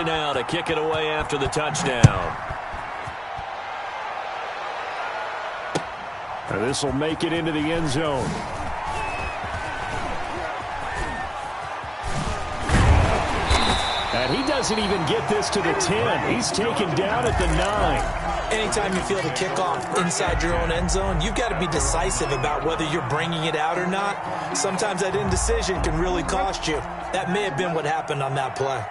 now to kick it away after the touchdown. And this will make it into the end zone. And he doesn't even get this to the 10. He's taken down at the 9. Anytime you feel the kickoff inside your own end zone, you've got to be decisive about whether you're bringing it out or not. Sometimes that indecision can really cost you. That may have been what happened on that play.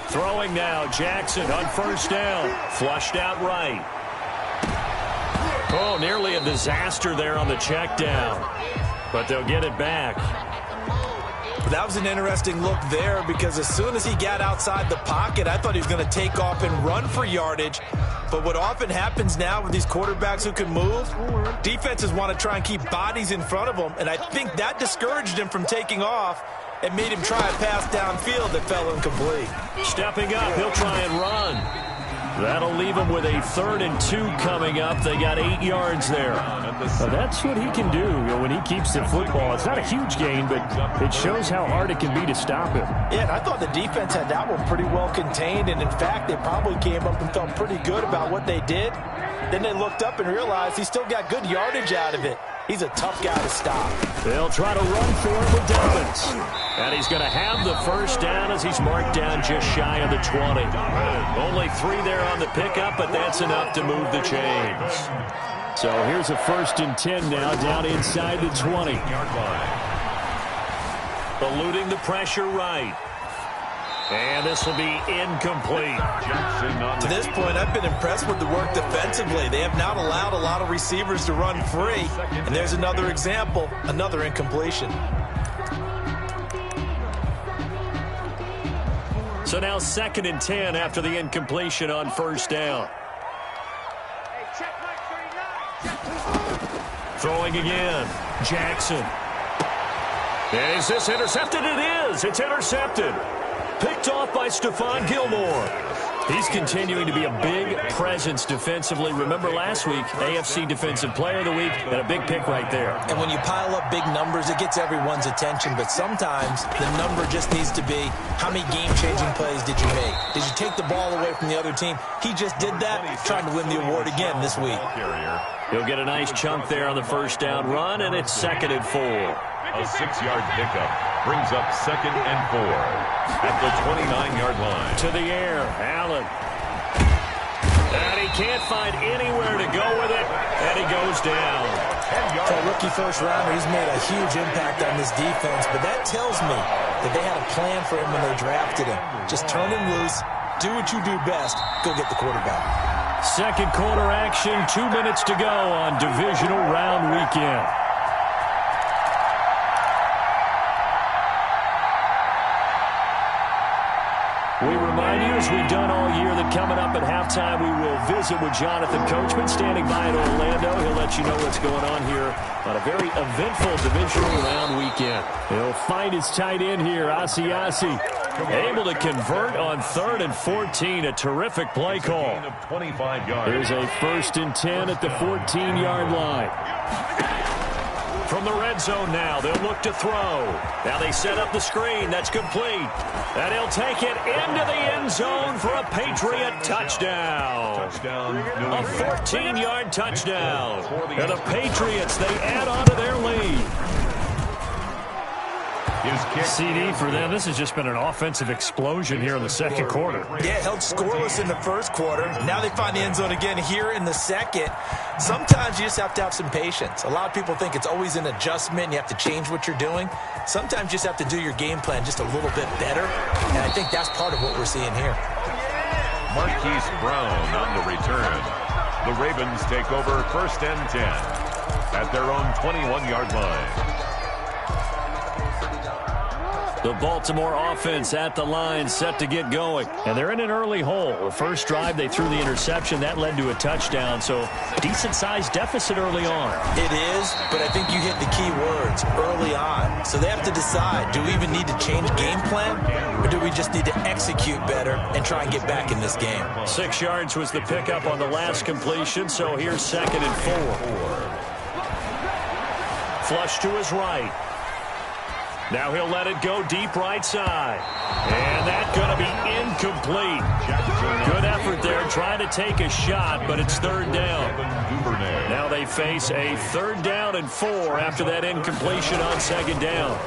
Throwing now, Jackson on first down. Flushed out right. Oh, nearly a disaster there on the check down. But they'll get it back. That was an interesting look there because as soon as he got outside the pocket, I thought he was going to take off and run for yardage. But what often happens now with these quarterbacks who can move, defenses want to try and keep bodies in front of them, and I think that discouraged him from taking off and made him try a pass downfield that fell incomplete. Stepping up, he'll try and run. That'll leave him with a 3rd and 2 coming up. They got 8 yards there. Now that's what he can do when he keeps the football. It's not a huge gain, but it shows how hard it can be to stop him. Yeah, and I thought the defense had that one pretty well contained, and in fact, they probably came up and felt pretty good about what they did. Then they looked up and realized he still got good yardage out of it. He's a tough guy to stop. They'll try to run for him with Dobbins. And he's going to have the first down as he's marked down just shy of the 20. Only 3 there on the pickup, but that's enough to move the chains. So here's a 1st and 10 now down inside the 20. Eluding the pressure right. And this will be incomplete. To this point, I've been impressed with the work defensively. They have not allowed a lot of receivers to run free. And there's another example, another incompletion. So now 2nd and 10 after the incompletion on first down. Throwing again. Jackson. Is this intercepted? It is. It's intercepted. Picked off by Stephon Gilmore. He's continuing to be a big presence defensively. Remember last week, AFC Defensive Player of the Week, and a big pick right there. And when you pile up big numbers, it gets everyone's attention. But sometimes the number just needs to be, how many game-changing plays did you make? Did you take the ball away from the other team? He just did that, trying to win the award again this week. He'll get a nice chunk there on the first down run, and it's 2nd and 4. A 6-yard pickup brings up 2nd and 4 at the 29-yard line. To the air, Allen. And he can't find anywhere to go with it, and he goes down. For a rookie first-rounder, he's made a huge impact on this defense, but that tells me that they had a plan for him when they drafted him. Just turn him loose, do what you do best, go get the quarterback. Second quarter action, 2 minutes to go on divisional round weekend. We remind you, as we've done all year, that coming up at halftime, we will visit with Jonathan Coachman standing by in Orlando. He'll let you know what's going on here on a very eventful divisional round weekend. He'll find his tight end here, Asiasi, able to convert on 3rd and 14. A terrific play call. Here's a 1st and 10 at the 14-yard line. From the red zone now, they'll look to throw. Now they set up the screen. That's complete. And he'll take it into the end zone for a Patriot touchdown. A 14-yard touchdown. And the Patriots, they add on to their lead. CD for them. This has just been an offensive explosion here in the second quarter. Yeah, held scoreless in the first quarter. Now they find the end zone again here in the second. Sometimes you just have to have some patience. A lot of people think it's always an adjustment. You have to change what you're doing. Sometimes you just have to do your game plan just a little bit better. And I think that's part of what we're seeing here. Marquise Brown on the return. The Ravens take over 1st and 10 at their own 21-yard line. The Baltimore offense at the line, set to get going. And they're in an early hole. The first drive, they threw the interception. That led to a touchdown, so decent-sized deficit early on. It is, but I think you hit the key words, early on. So they have to decide, do we even need to change game plan, or do we just need to execute better and try and get back in this game? 6 yards was the pickup on the last completion, so here's 2nd and 4. Flush to his right. Now he'll let it go deep right side. And that's going to be incomplete. Good effort there trying to take a shot, but it's third down. Now they face a 3rd down and 4 after that incompletion on 2nd down.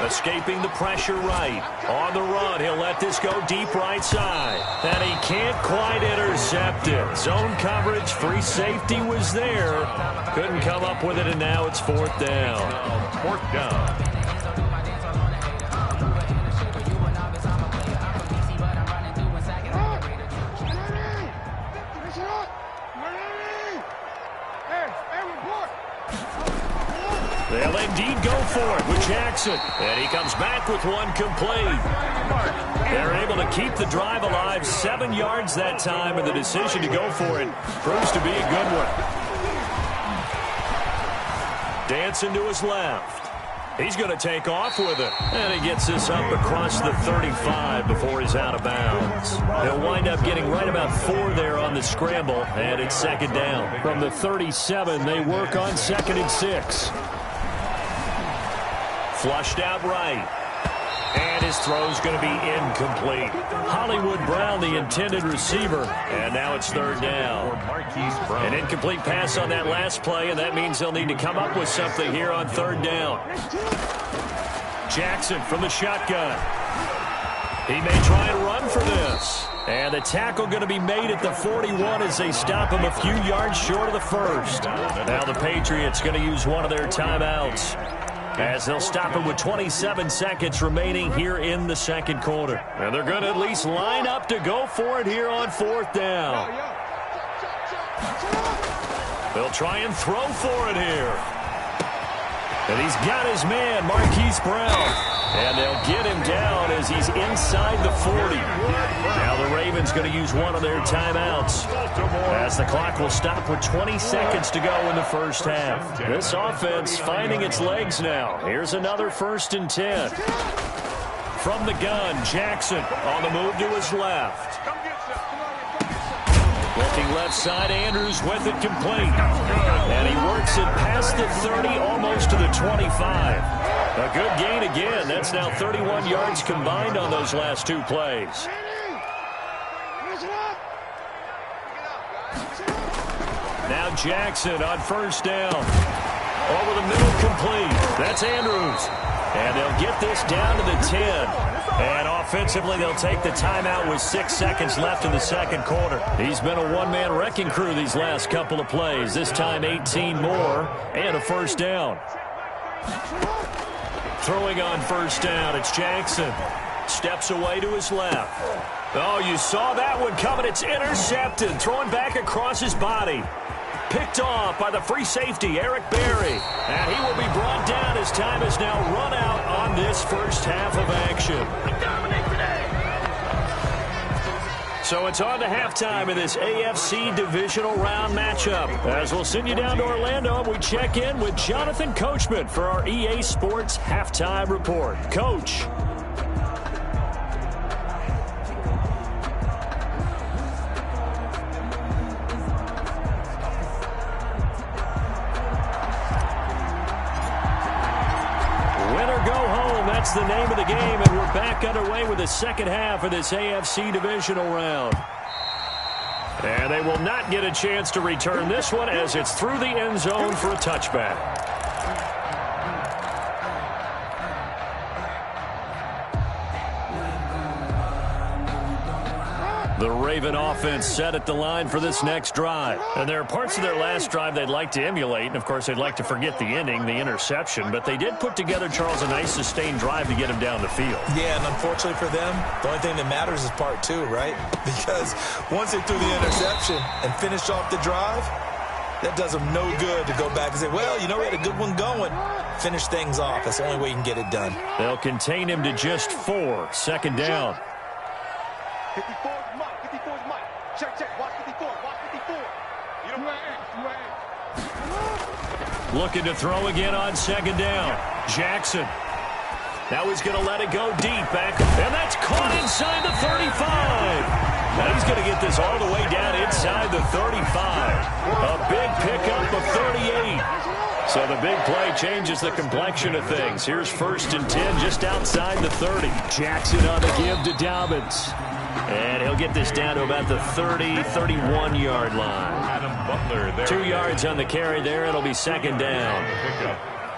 Escaping the pressure right. On the run, he'll let this go deep right side. And he can't quite intercept it. Zone coverage, free safety was there. Couldn't come up with it, and now it's 4th down. 4th down. They'll indeed go for it with Jackson. And he comes back with one complete. They're able to keep the drive alive. 7 yards that time, and the decision to go for it proves to be a good one. Dancing to his left. He's going to take off with it. And he gets this up across the 35 before he's out of bounds. He'll wind up getting right about 4 there on the scramble, and it's 2nd down. From the 37, they work on 2nd and 6. Flushed out right. And his throw's going to be incomplete. Hollywood Brown, the intended receiver. And now it's 3rd down. An incomplete pass on that last play, and that means they'll need to come up with something here on 3rd down. Jackson from the shotgun. He may try and run for this. And the tackle going to be made at the 41 as they stop him a few yards short of the 1st. Now the Patriots going to use one of their timeouts, as they'll stop him with 27 seconds remaining here in the 2nd quarter. And they're going to at least line up to go for it here on 4th down. They'll try and throw for it here. And he's got his man, Marquise Brown. And they'll get him down as he's inside the 40. Now the Ravens going to use one of their timeouts, as the clock will stop with 20 seconds to go in the 1st half. This offense finding its legs now. Here's another 1st and 10. From the gun, Jackson on the move to his left. Looking left side, Andrews with it complete. And he works it past the 30, almost to the 25. A good gain again. That's now 31 yards combined on those last 2 plays. Now Jackson on 1st down. Over the middle, complete. That's Andrews. And they'll get this down to the 10. And offensively, they'll take the timeout with 6 seconds left in the 2nd quarter. He's been a one-man wrecking crew these last couple of plays. This time 18 more and a 1st down. Throwing on 1st down, it's Jackson. Steps away to his left. Oh, you saw that one coming. It's intercepted. Throwing back across his body. Picked off by the free safety, Eric Berry. And he will be brought down as time has now run out on this 1st half of action. So it's on to halftime in this AFC divisional round matchup, as we'll send you down to Orlando and we check in with Jonathan Coachman for our EA Sports Halftime Report. Coach. That's the name of the game, and we're back underway with the 2nd half of this AFC divisional round. And they will not get a chance to return this one, as it's through the end zone for a touchback. The Raven offense set at the line for this next drive. And there are parts of their last drive they'd like to emulate. And, of course, they'd like to forget the ending, the interception. But they did put together, Charles, a nice sustained drive to get him down the field. Yeah, and unfortunately for them, the only thing that matters is part 2, right? Because once they threw the interception and finished off the drive, that does them no good to go back and say, well, you know, we had a good one going. Finish things off. That's the only way you can get it done. They'll contain him to just 4. 2nd down. 54 is Mike. 54 is Mike. Check. Watch 54. Watch 54. You don't want to. Looking to throw again on 2nd down. Jackson. Now he's going to let it go deep back. And that's caught inside the 35. Now he's going to get this all the way down inside the 35. A big pickup of 38. So the big play changes the complexion of things. Here's 1st and 10 just outside the 30. Jackson on the give to Dobbins. And he'll get this down to about the 30-31-yard line. Adam Butler there. 2 yards on the carry there. It'll be 2nd down.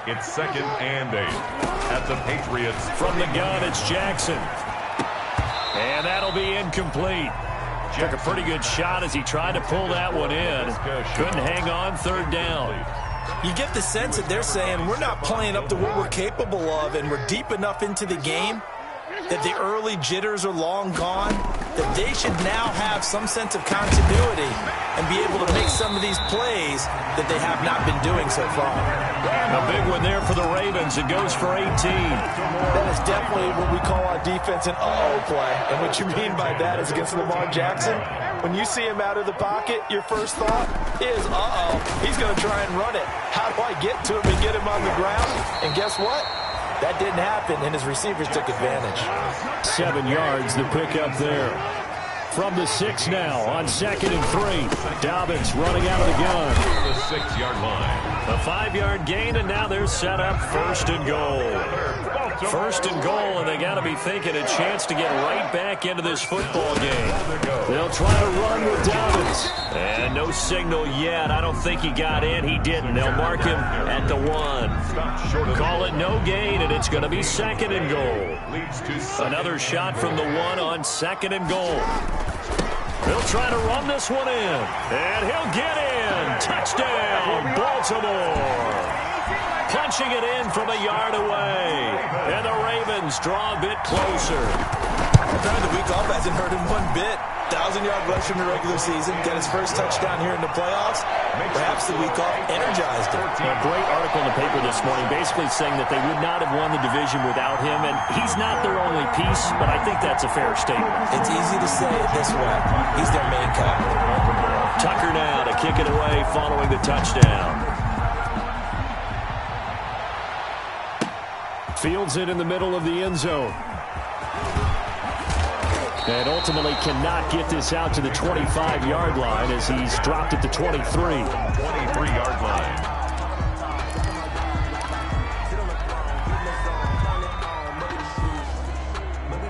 It's 2nd and 8 at the Patriots. From the gun, it's Jackson. And that'll be incomplete. Took a pretty good shot as he tried to pull that one in. Couldn't hang on. 3rd down. You get the sense that they're saying we're not playing up to what we're capable of, and we're deep enough into the game that the early jitters are long gone, that they should now have some sense of continuity and be able to make some of these plays that they have not been doing so far. A big one there for the Ravens. It goes for 18. That is definitely what we call our defense an uh-oh play. And what you mean by that is against Lamar Jackson, when you see him out of the pocket, your first thought is, uh-oh, he's going to try and run it. How do I get to him and get him on the ground? And guess what? That didn't happen, and his receivers took advantage. 7 yards, the pickup there. From the 6 now on 2nd and 3. Dobbins running out of the gun. The 6-yard line. A 5-yard gain, and now they're set up 1st and goal. 1st and goal, and they got to be thinking a chance to get right back into this football game. They'll try to run with Dobbins. And no signal yet. I don't think he got in. He didn't. They'll mark him at the 1. Call it no gain, and it's going to be 2nd and goal. Another shot from the 1 on 2nd and goal. They'll try to run this one in. And he'll get in. Touchdown, Baltimore. Punching it in from a yard away. And the Ravens draw a bit closer. The week off hasn't hurt him one bit. 1,000-yard rush in the regular season. Got his first touchdown here in the playoffs. Perhaps the week off energized him. A great article in the paper this morning basically saying that they would not have won the division without him. And he's not their only piece, but I think that's a fair statement. It's easy to say it this way. He's their main guy. Tucker now to kick it away following the touchdown. Fields it in the middle of the end zone. And ultimately cannot get this out to the 25-yard line as he's dropped at the 23. 23-yard line.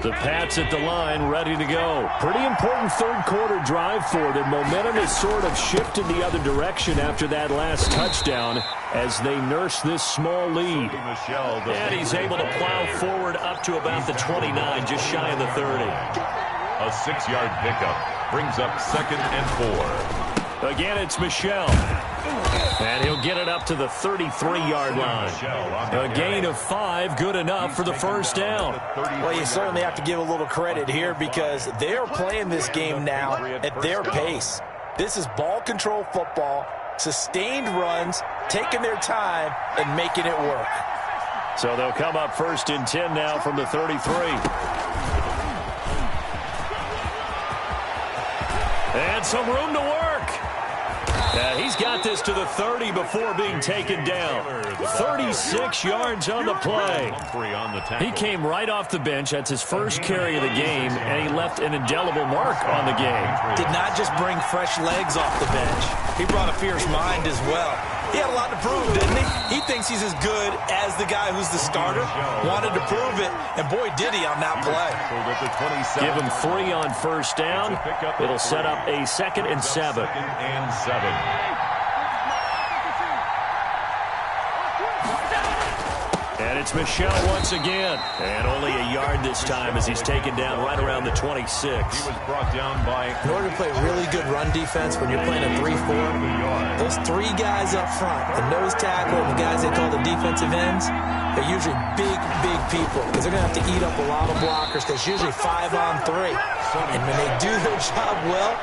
The Pats at the line, ready to go. Pretty important third-quarter drive for them. Momentum has sort of shifted the other direction after that last touchdown as they nurse this small lead. And he's able to plow forward up to about the 29, just shy of the 30. A 6-yard pickup brings up 2nd and 4. Again, it's Michel. And he'll get it up to the 33-yard line. A gain of 5, good enough for the first down. Well, you certainly have to give a little credit here because they're playing this game now at their pace. This is ball control football, sustained runs, taking their time, and making it work. So they'll come up 1st and 10 now from the 33. And some room to work. He's got this to the 30 before being taken down. 36 yards on the play. He came right off the bench. That's his first carry of the game, and he left an indelible mark on the game. Did not just bring fresh legs off the bench. He brought a fierce mind as well. He had a lot to prove, didn't he? He thinks he's as good as the guy who's the starter. Wanted to prove it, and boy, did he on that play. Give him 3 on first down. It'll set up a 2nd and 7. 2nd and 7. And it's Michel once again. And only a yard this time as he's taken down right around the 26. He was brought down by... In order to play really good run defense when you're playing a 3-4, those 3 guys up front, the nose tackle and the guys they call the defensive ends, they're usually big people because they're going to have to eat up a lot of blockers because it's usually 5 on 3. And when they do their job well,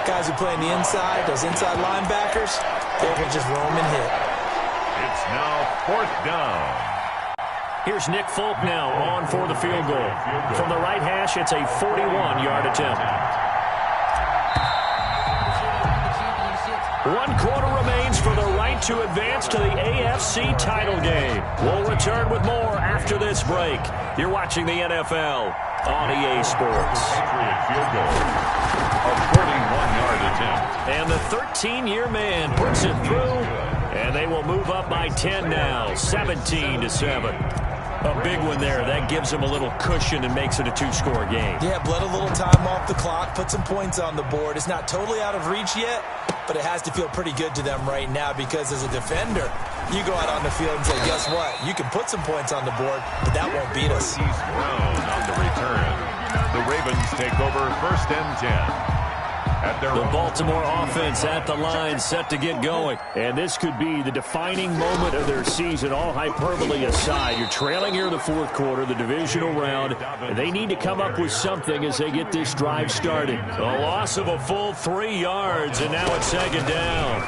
guys who play on the inside, those inside linebackers, they can just roam and hit. It's now 4th down. Here's Nick Folk now on for the field goal. From the right hash, it's a 41-yard attempt. 1 quarter remains for the right to advance to the AFC title game. We'll return with more after this break. You're watching the NFL on EA Sports. Patriot field goal. A 41-yard attempt. And the 13-year man puts it through, and they will move up by 10 now, 17-7. A big one there. That gives them a little cushion and makes it a two-score game. Yeah, bled a little time off the clock, put some points on the board. It's not totally out of reach yet, but it has to feel pretty good to them right now because as a defender, you go out on the field and say, guess what? You can put some points on the board, but that won't beat us. Marquise Brown on the return. The Ravens take over 1st and 10. The Baltimore offense at the line, set to get going. And this could be the defining moment of their season, all hyperbole aside. You're trailing here in the fourth quarter, the divisional round, and they need to come up with something as they get this drive started. A loss of a full 3 yards, and now it's 2nd down.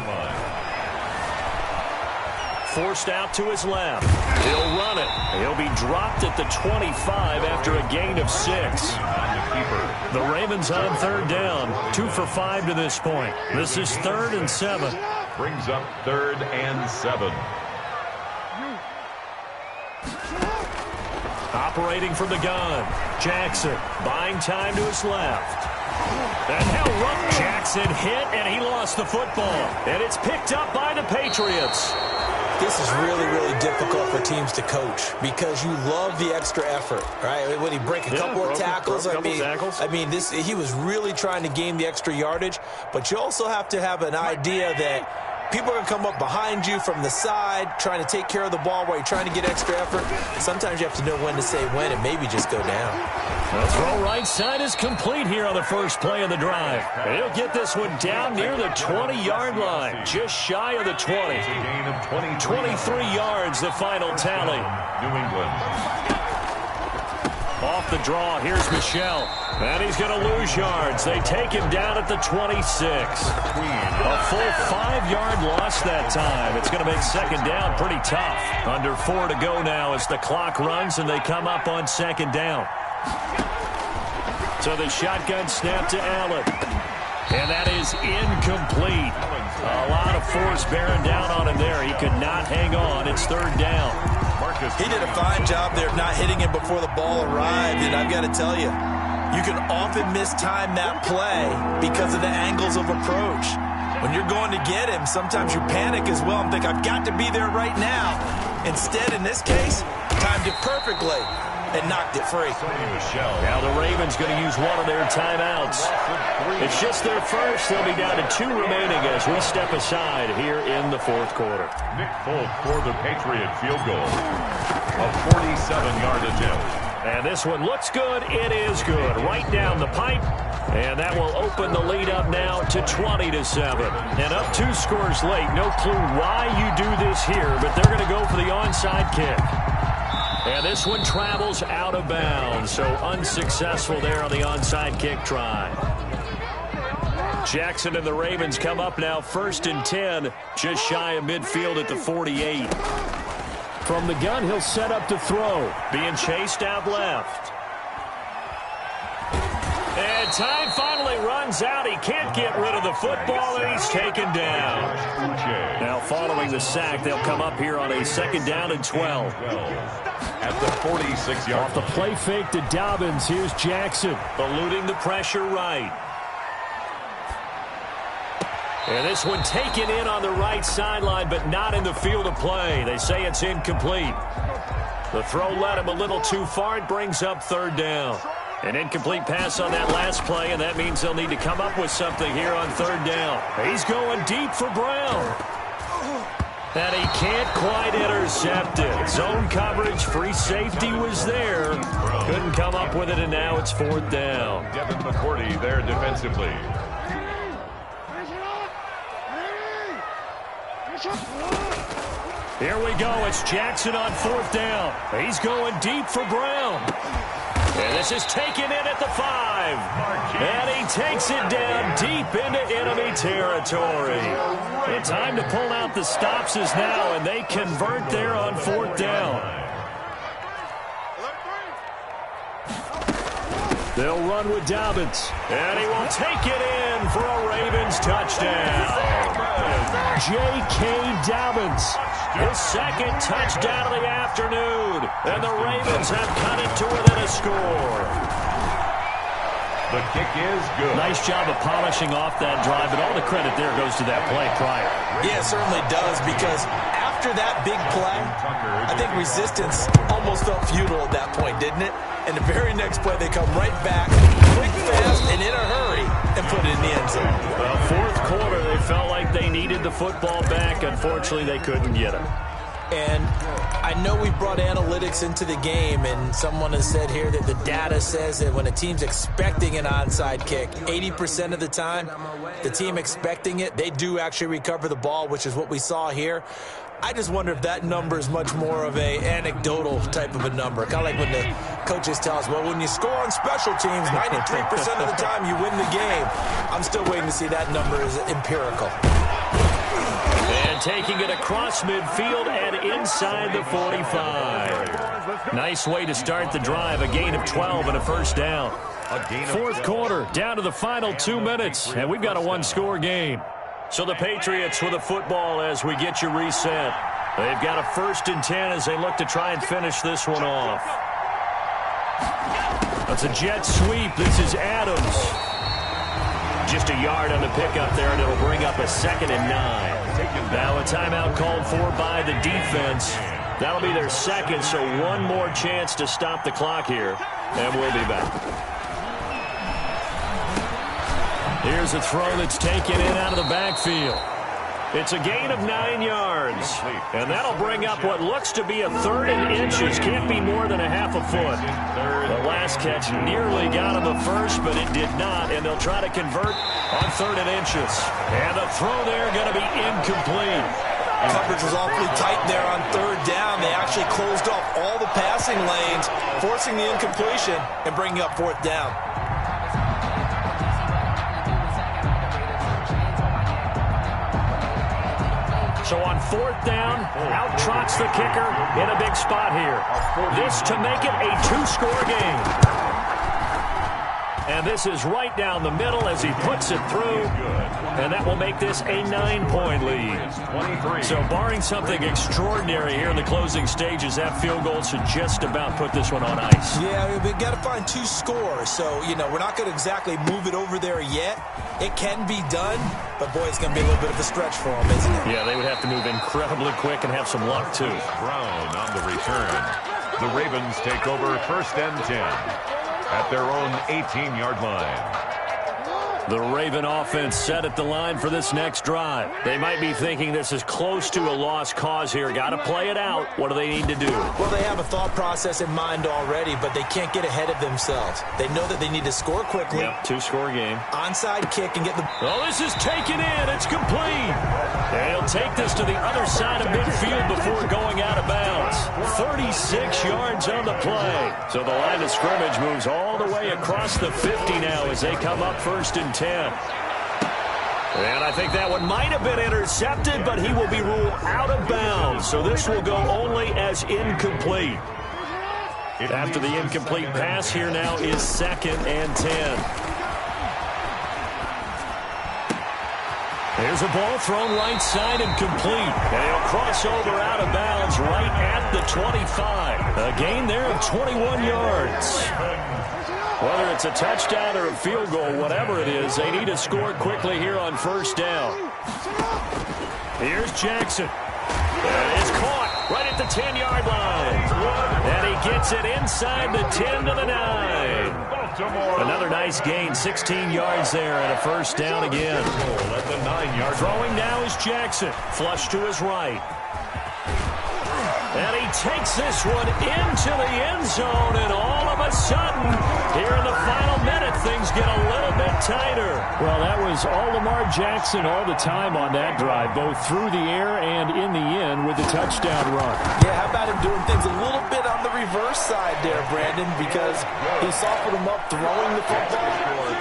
Forced out to his left. He'll run it. He'll be dropped at the 25 after a gain of 6. The Ravens on 3rd down. 2 for 5 to this point. This is 3rd and 7. Brings up 3rd and 7. Operating from the gun. Jackson buying time to his left. And he'll run. Jackson hit, and he lost the football. And it's picked up by the Patriots. This is really, really difficult for teams to coach because you love the extra effort, right? When he break a couple of tackles, I mean, he was really trying to gain the extra yardage, but you also have to have an idea that people are going to come up behind you from the side, trying to take care of the ball while you're trying to get extra effort. Sometimes you have to know when to say when and maybe just go down. The throw right side is complete here on the first play of the drive. He'll get this one down near the 20-yard line, just shy of the 20. Gain of 23 yards, the final tally. New England. Off the draw, here's Michel. And he's going to lose yards. They take him down at the 26. A full 5-yard loss that time. It's going to make 2nd down pretty tough. Under 4 to go now as the clock runs and they come up on 2nd down. So the shotgun snap to Allen. And that is incomplete. A lot of force bearing down on him there. He could not hang on. It's 3rd down. He did a fine job there of not hitting him before the ball arrived. And I've got to tell you, you can often mistime that play because of the angles of approach. When you're going to get him, sometimes you panic as well and think, I've got to be there right now. Instead, in this case, timed it perfectly and knocked it free. Now the Ravens going to use one of their timeouts. It's just their first. They'll be down to 2 remaining as we step aside here in the fourth quarter. Nick Folk for the Patriot field goal. A 47-yard attempt. And this one looks good. It is good. Right down the pipe. And that will open the lead up now to 20-7. And up 2 scores late. No clue why you do this here, but they're going to go for the onside kick. And this one travels out of bounds, so unsuccessful there on the onside kick try. Jackson and the Ravens come up now 1st and 10, just shy of midfield at the 48. From the gun, he'll set up to throw, being chased out left. And time finally runs out. He can't get rid of the football, and he's taken down. Now following the sack, they'll come up here on a 2nd down and 12. At the 46-yard. Off the play fake to Dobbins, here's Jackson, eluding the pressure right. And this one taken in on the right sideline, but not in the field of play. They say it's incomplete. The throw led him a little too far. It brings up 3rd down. An incomplete pass on that last play, and that means they'll need to come up with something here on 3rd down. He's going deep for Brown. And he can't quite intercept it. Zone coverage, free safety was there. Couldn't come up with it, and now it's 4th down. Devin McCourty there defensively. Here we go. It's Jackson on 4th down. He's going deep for Brown. And this is taken in at the 5. And he takes it down deep into enemy territory. The time to pull out the stops is now, and they convert there on 4th down. They'll run with Dobbins. And he will take it in for a Ravens touchdown. J.K. Dobbins, his 2nd touchdown of the afternoon. And the Ravens have cut it to within a score. The kick is good. Nice job of polishing off that drive, but all the credit there goes to that play prior. Yeah, it certainly does, because after that big play, I think resistance almost felt futile at that point, didn't it? And the very next play, they come right back, quick, fast, and in a hurry, and put it in the end zone. Well, fourth quarter, they felt like they needed the football back. Unfortunately, they couldn't get it. And I know we brought analytics into the game, and someone has said here that the data says that when a team's expecting an onside kick, 80% of the time, the team expecting it, they do actually recover the ball, which is what we saw here. I just wonder if that number is much more of a anecdotal type of a number. Kind of like when the coaches tell us, well, when you score on special teams, 93% of the time you win the game. I'm still waiting to see that number is empirical. And taking it across midfield and inside the 45. Nice way to start the drive. A gain of 12 and a first down. Fourth quarter, down to the final 2 minutes, and we've got a one-score game. So the Patriots with the football as we get you reset. They've got a 1st and 10 as they look to try and finish this one off. That's a jet sweep. This is Adams. Just a yard on the pickup there, and it'll bring up a 2nd and 9. Now a timeout called for by the defense. That'll be their second, so one more chance to stop the clock here, and we'll be back. Here's a throw that's taken in out of the backfield. It's a gain of 9 yards, and that'll bring up what looks to be a 3rd and inches. Can't be more than a half a foot. The last catch nearly got him a first, but it did not, and they'll try to convert on 3rd and inches. And the throw there going to be incomplete. Coverage was awfully tight there on 3rd down. They actually closed off all the passing lanes, forcing the incompletion and bringing up 4th down. So on 4th down, out trots the kicker in a big spot here. This to make it a 2-score game. And this is right down the middle as he puts it through. And that will make this a 9-point lead. So barring something extraordinary here in the closing stages, that field goal should just about put this one on ice. Yeah, we've got to find 2 scores. So, you know, we're not going to exactly move it over there yet. It can be done, but boy, it's going to be a little bit of a stretch for them, isn't it? Yeah, they would have to move incredibly quick and have some luck, too. Brown on the return. The Ravens take over 1st and 10 at their own 18-yard line. The Raven offense set at the line for this next drive. They might be thinking this is close to a lost cause here. Got to play it out. What do they need to do? Well, they have a thought process in mind already, but they can't get ahead of themselves. They know that they need to score quickly. Yep, 2-score game. Onside kick and get the... Oh, this is taken in. It's complete. And he'll take this to the other side of midfield before going out of bounds. 36 yards on the play. So the line of scrimmage moves all the way across the 50 now as they come up 1st and 10. And I think that one might have been intercepted, but he will be ruled out of bounds. So this will go only as incomplete. After the incomplete pass, here now is 2nd and 10. There's a ball thrown right side and complete. And he'll cross over out of bounds right at the 25. A gain there of 21 yards. Whether it's a touchdown or a field goal, whatever it is, they need to score quickly here on 1st down. Here's Jackson. And it's caught right at the 10-yard line. And he gets it inside the 10 to the 9. Another nice gain, 16 yards there and a 1st down again. At the 9-yard Throwing now is Jackson. Flush to his right. And he takes this one into the end zone, and all of a sudden, here in the final minute, things get a little bit tighter. Well, that was all Lamar Jackson all the time on that drive, both through the air and in the end with the touchdown run. Yeah, how about him doing things a little bit on the reverse side there, Brandon, because he softened him up throwing the football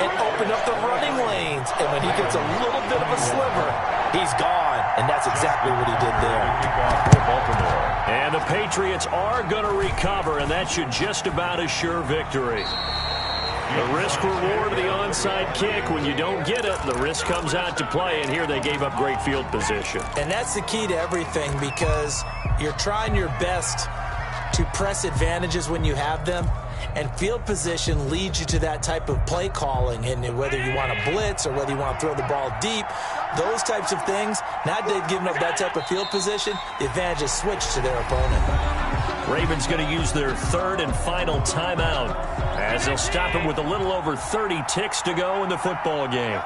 and opened up the running lanes. And when he gets a little bit of a sliver, he's gone. And that's exactly what he did there. And the Patriots are going to recover, and that should just about assure victory. The risk-reward of the onside kick, when you don't get it, the risk comes out to play, and here they gave up great field position. And that's the key to everything, because you're trying your best to press advantages when you have them, And field position leads you to that type of play calling. And whether you want to blitz or whether you want to throw the ball deep, those types of things, now they've given up that type of field position, the advantage is switched to their opponent. Ravens going to use their third and final timeout as they'll stop it with a little over 30 ticks to go in the football game.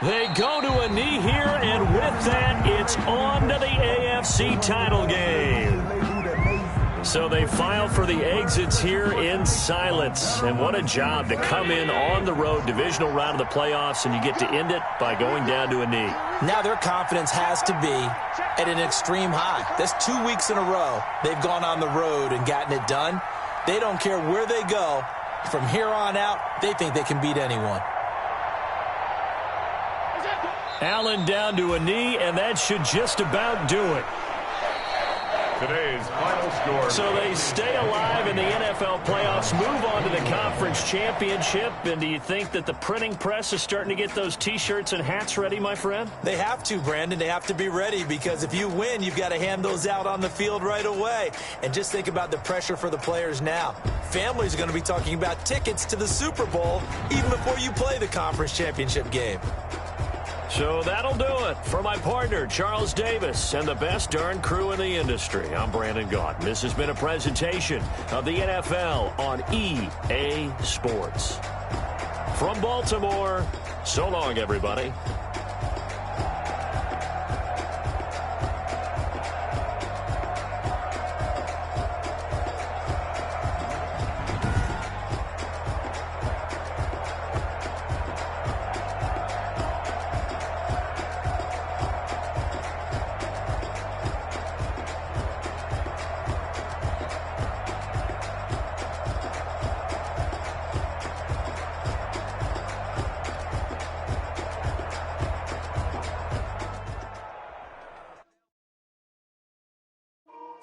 They go to a knee here, and with that, it's on to the AFC title game. So they file for the exits here in silence. And what a job to come in on the road, divisional round of the playoffs, and you get to end it by going down to a knee. Now their confidence has to be at an extreme high. That's 2 weeks in a row they've gone on the road and gotten it done. They don't care where they go. From here on out, they think they can beat anyone. Allen down to a knee, and that should just about do it. Today's final score. So they stay alive in the NFL playoffs, move on to the conference championship. And do you think that the printing press is starting to get those T-shirts and hats ready, my friend? They have to, Brandon. They have to be ready because if you win, you've got to hand those out on the field right away. And just think about the pressure for the players now. Families are going to be talking about tickets to the Super Bowl even before you play the conference championship game. So that'll do it for my partner, Charles Davis, and the best darn crew in the industry. I'm Brandon Gaudin. This has been a presentation of the NFL on EA Sports. From Baltimore, so long, everybody.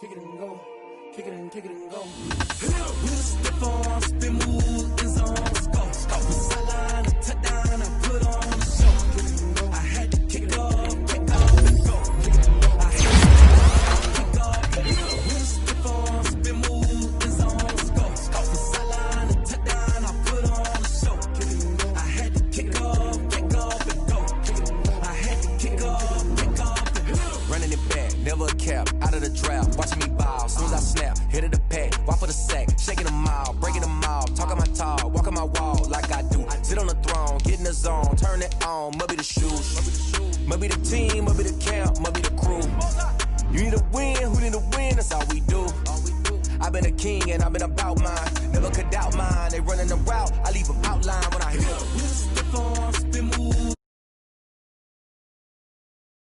Kick it and go. Kick it and kick it and go. We'll step on, spin, move, in zone, let's go. Off the sideline, a touchdown, I put on the show. I had to kick off and go. I had to kick off and go. We'll step on, spin, move, in zone, let's go. Off the sideline, a touchdown, I put on the show. I had to kick off and go. I had to kick off and go. Running it back, never a cap, out of the draft. Watching me ball, soon as I snap, hit of the pack, walk for the sack, shaking them all, breaking them all, talking my talk, walking my wall like I do. Sit on the throne, get in the zone, turn it on, must be the shoes, must be the team, must be the camp, must be the crew. You need to win, who need to win, that's all we do. I've been a king and I've been about mine, never could doubt mine. They running the route, I leave them outline when I hit.